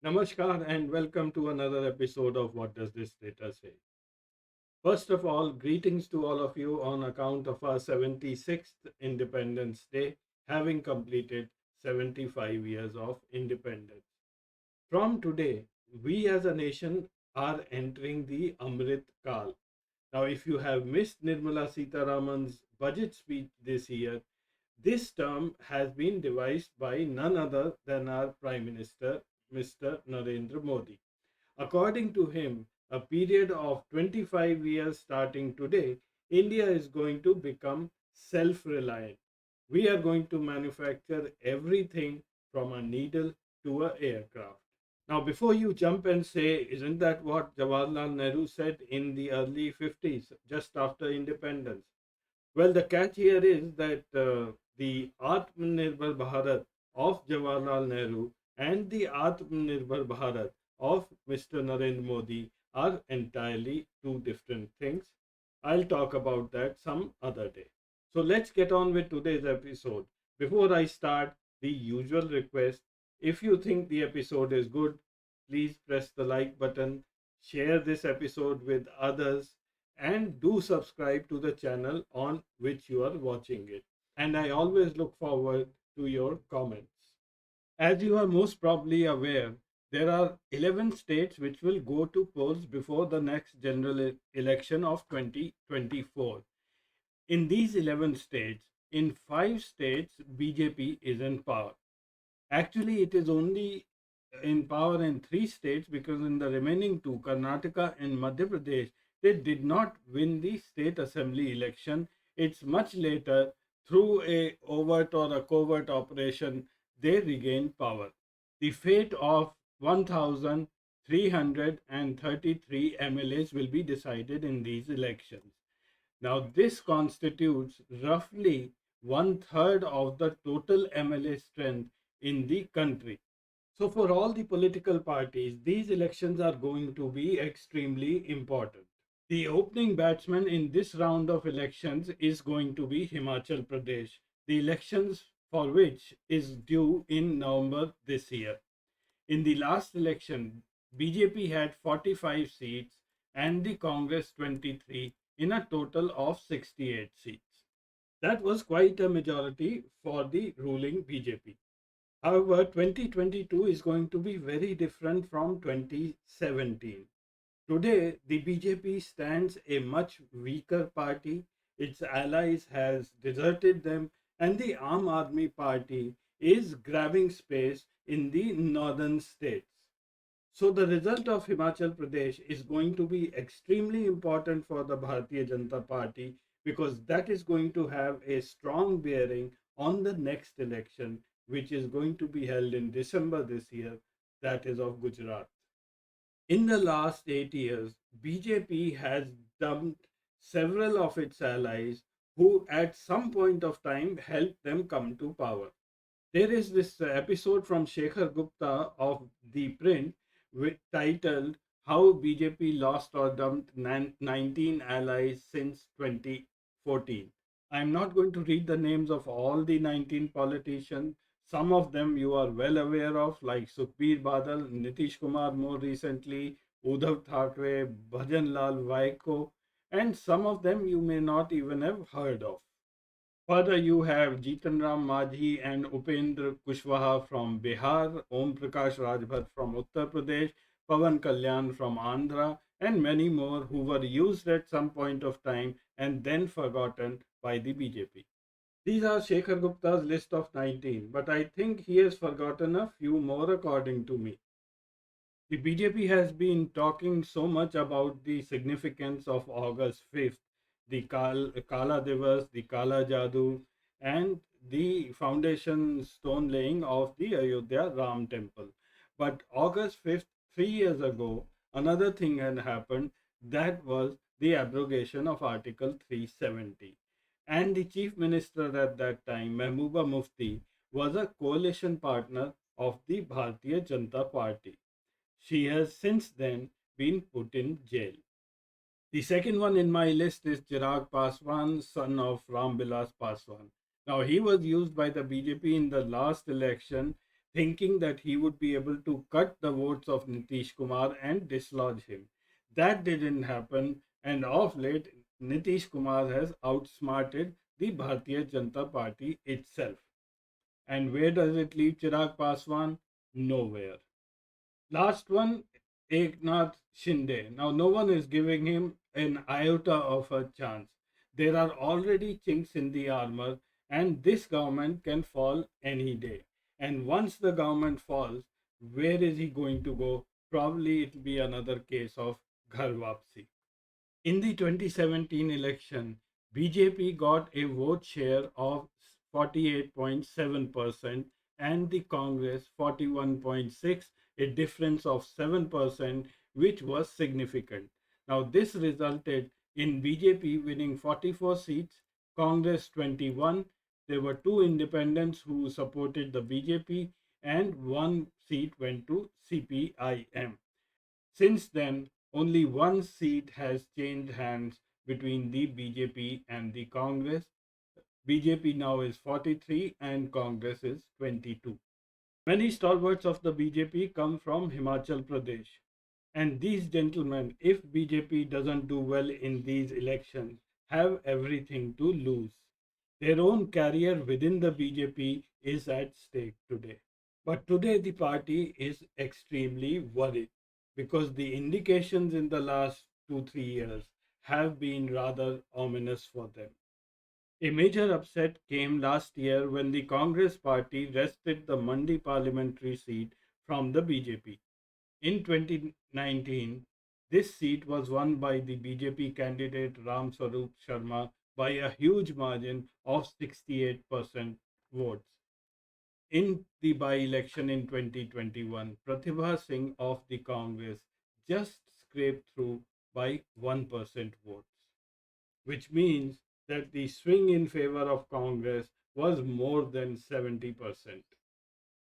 Namaskar and welcome to another episode of What Does This Data Say? First of all, greetings to all of you on account of our 76th Independence Day, having completed 75 years of independence. From today, we as a nation are entering the Amrit Kal. Now, if you have missed Nirmala Sitaraman's budget speech this year, this term has been devised by none other than our Prime Minister, Mr. Narendra Modi. According to him, a period of 25 years starting today, India is going to become self reliant. We are going to manufacture everything from a needle to an aircraft. Now, before you jump and say, isn't that what Jawaharlal Nehru said in the early 50s, just after independence? Well, the catch here is that the Atmanirbhar Bharat of Jawaharlal Nehru and the Atmanirbhar Bharat of Mr. Narendra Modi are entirely two different things. I'll talk about that some other day. So let's get on with today's episode. Before I start, the usual request, if you think the episode is good, please press the like button, share this episode with others, and do subscribe to the channel on which you are watching it. And I always look forward to your comments. As you are most probably aware, there are 11 states which will go to polls before the next general election of 2024. In these 11 states, in 5 states, BJP is in power. Actually, it is only in power in 3 states because in the remaining two, Karnataka and Madhya Pradesh, they did not win the state assembly election. It's much later, through a overt or a covert operation, they regained power. The fate of 1,333 MLAs will be decided in these elections. Now, this constitutes roughly one third of the total MLA strength in the country. So, for all the political parties, these elections are going to be extremely important. The opening batsman in this round of elections is going to be Himachal Pradesh, the elections for which is due in November this year. In the last election, BJP had 45 seats and the Congress 23 in a total of 68 seats. That was quite a majority for the ruling BJP. However, 2022 is going to be very different from 2017. Today, the BJP stands a much weaker party. Its allies has deserted them, and the Aam Aadmi Party is grabbing space in the northern states. So the result of Himachal Pradesh is going to be extremely important for the Bhartiya Janata Party because that is going to have a strong bearing on the next election, which is going to be held in December this year, that is of Gujarat. In the last 8 years, BJP has dumped several of its allies who at some point of time helped them come to power. There is this episode from Shekhar Gupta of ThePrint titled How BJP Lost or Dumped 19 Allies Since 2014. I'm not going to read the names of all the 19 politicians. Some of them you are well aware of, like Sukhbir Badal, Nitish Kumar more recently, Uddhav Thackeray, Bhajan Lal Vaiko, and some of them you may not even have heard of. Further, you have Jitan Ram Majhi and Upendra Kushwaha from Bihar, Om Prakash Rajbhat from Uttar Pradesh, Pawan Kalyan from Andhra, and many more who were used at some point of time and then forgotten by the BJP. These are Shekhar Gupta's list of 19, but I think he has forgotten a few more according to me. The BJP has been talking so much about the significance of August 5th, the Kala Divas, the Kala Jadoo, and the foundation stone laying of the Ayodhya Ram Temple. But August 5th, 3 years ago, another thing had happened that was the abrogation of Article 370. And the chief minister at that time, Mehbooba Mufti, was a coalition partner of the Bhartiya Janata Party. She has since then been put in jail. The second one in my list is Chirag Paswan, son of Ram Vilas Paswan. Now, he was used by the BJP in the last election, thinking that he would be able to cut the votes of Nitish Kumar and dislodge him. That didn't happen, and of late, Nitish Kumar has outsmarted the Bhartiya Janata Party itself. And where does it leave Chirag Paswan? Nowhere. Last one, Eknath Shinde. Now, no one is giving him an iota of a chance. There are already chinks in the armor, and this government can fall any day. And once the government falls, where is he going to go? Probably it will be another case of Ghar Wapsi. In the 2017 election, BJP got a vote share of 48.7% and the Congress 41.6, a difference of 7%, which was significant. Now, this resulted in BJP winning 44 seats, Congress 21. There were two independents who supported the BJP, and one seat went to CPIM. Since then, only one seat has changed hands between the BJP and the Congress. BJP now is 43 and Congress is 22. Many stalwarts of the BJP come from Himachal Pradesh. And these gentlemen, if BJP doesn't do well in these elections, have everything to lose. Their own career within the BJP is at stake today. But today the party is extremely worried because the indications in the last 2 3 years have been rather ominous for them. A major upset came last year when the Congress party wrested the Mandi parliamentary seat from the BJP. In 2019, this seat was won by the BJP candidate Ram Swarup Sharma by a huge margin of 68% votes. In the by-election in 2021, Pratibha Singh of the Congress just scraped through by 1% votes, which means that the swing in favor of Congress was more than 70%.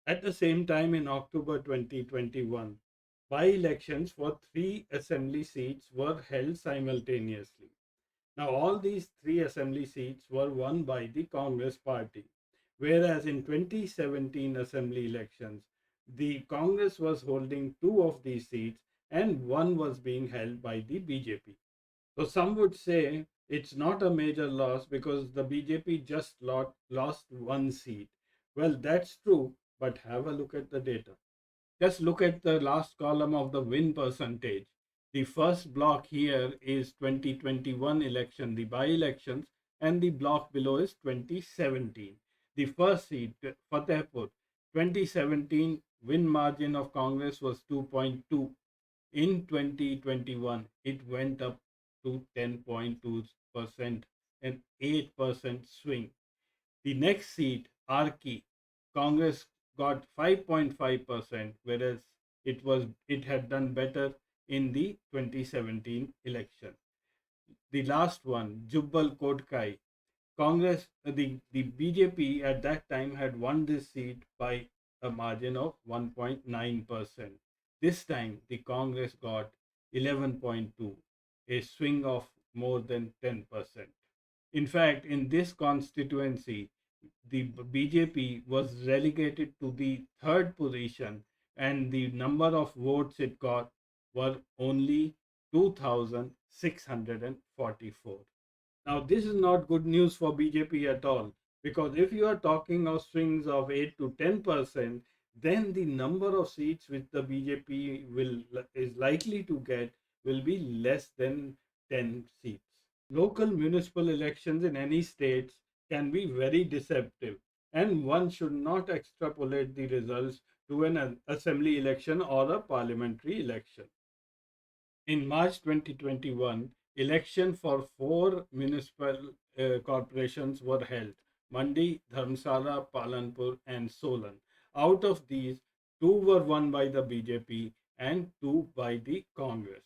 At the same time, in October 2021, by-elections for three assembly seats were held simultaneously. Now, all these three assembly seats were won by the Congress party, whereas in 2017 assembly elections, the Congress was holding two of these seats and one was being held by the BJP. So some would say it's not a major loss because the BJP just lost one seat. Well, that's true, but have a look at the data. Just look at the last column of the win percentage. The first block here is 2021 election, the by-elections, and the block below is 2017. The first seat, Fatehpur, 2017 win margin of Congress was 2.2. In 2021, it went up to 10.2%, an 8% swing. The next seat, Arki, Congress got 5.5%, whereas it had done better in the 2017 election. The last one, Jubbal Kodkai, Congress, the BJP at that time had won this seat by a margin of 1.9%. This time, the Congress got 11.2, a swing of more than 10%. In fact, in this constituency, the BJP was relegated to the third position, and the number of votes it got were only 2,644. Now, this is not good news for BJP at all, because if you are talking of swings of 8 to 10%, then the number of seats which the BJP is likely to get will be less than 10 seats. Local municipal elections in any states can be very deceptive, and one should not extrapolate the results to an assembly election or a parliamentary election. In March 2021, election for four municipal corporations were held: Mandi, Dharmsala, Palanpur, and Solan. Out of these, two were won by the BJP and two by the Congress.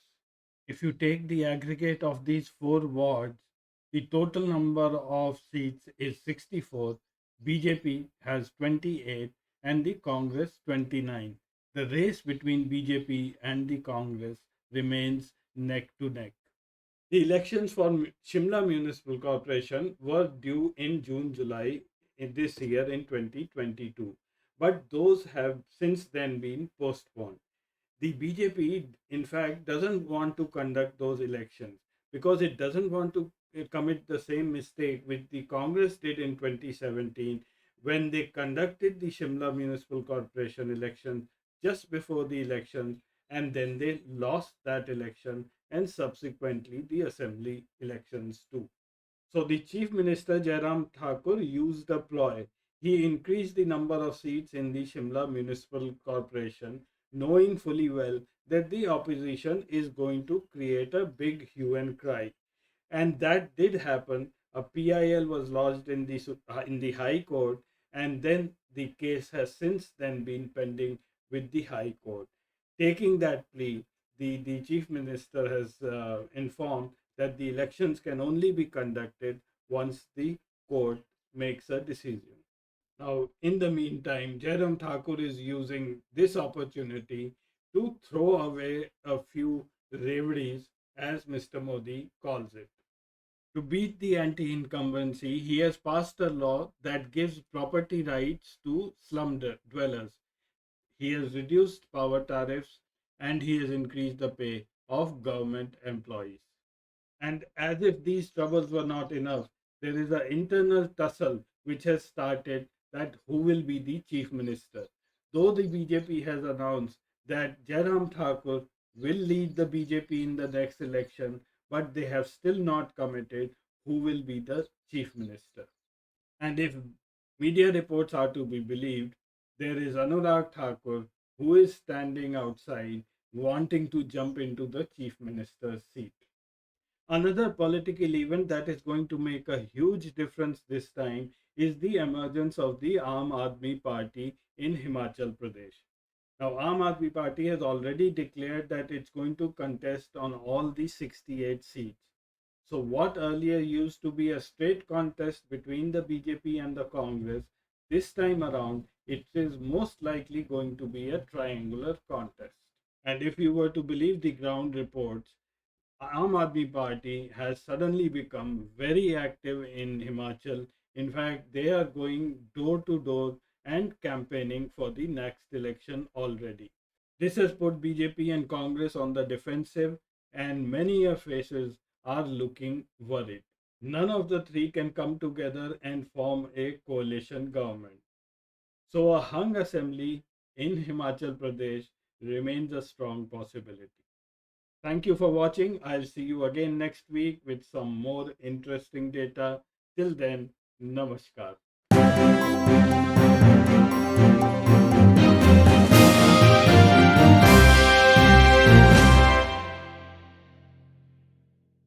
If you take the aggregate of these four wards, the total number of seats is 64. BJP has 28 and the Congress 29. The race between BJP and the Congress remains neck to neck. The elections for Shimla Municipal Corporation were due in June July in this year in 2022. but those have since then been postponed. The BJP, in fact, doesn't want to conduct those elections because it doesn't want to commit the same mistake which the Congress did in 2017 when they conducted the Shimla Municipal Corporation election just before the elections, and then they lost that election and subsequently the assembly elections too. So the Chief Minister Jairam Thakur used a ploy. He increased the number of seats in the Shimla Municipal Corporation, knowing fully well that the opposition is going to create a big hue and cry. And that did happen. A PIL was lodged in the High Court, and then the case has since then been pending with the High Court. Taking that plea, the Chief Minister has informed that the elections can only be conducted once the court makes a decision. Now, in the meantime, Jairam Thakur is using this opportunity to throw away a few reveries, as Mr. Modi calls it. To beat the anti incumbency, he has passed a law that gives property rights to slum dwellers. He has reduced power tariffs and he has increased the pay of government employees. And as if these troubles were not enough, there is an internal tussle which has started that who will be the chief minister. Though the BJP has announced that Jairam Thakur will lead the BJP in the next election, but they have still not committed who will be the chief minister. And if media reports are to be believed, there is Anurag Thakur who is standing outside wanting to jump into the chief minister's seat. Another political event that is going to make a huge difference this time is the emergence of the Aam Aadmi Party in Himachal Pradesh. Now, Aam Aadmi Party has already declared that it's going to contest on all the 68 seats. So, what earlier used to be a straight contest between the BJP and the Congress, this time around, it is most likely going to be a triangular contest. And if you were to believe the ground reports, Aam Aadmi Party has suddenly become very active in Himachal. In fact, they are going door to door and campaigning for the next election already. This has put BJP and Congress on the defensive, and many faces are looking worried. None of the three can come together and form a coalition government. So, a hung assembly in Himachal Pradesh remains a strong possibility. Thank you for watching. I'll see you again next week with some more interesting data. Till then, Namaskar.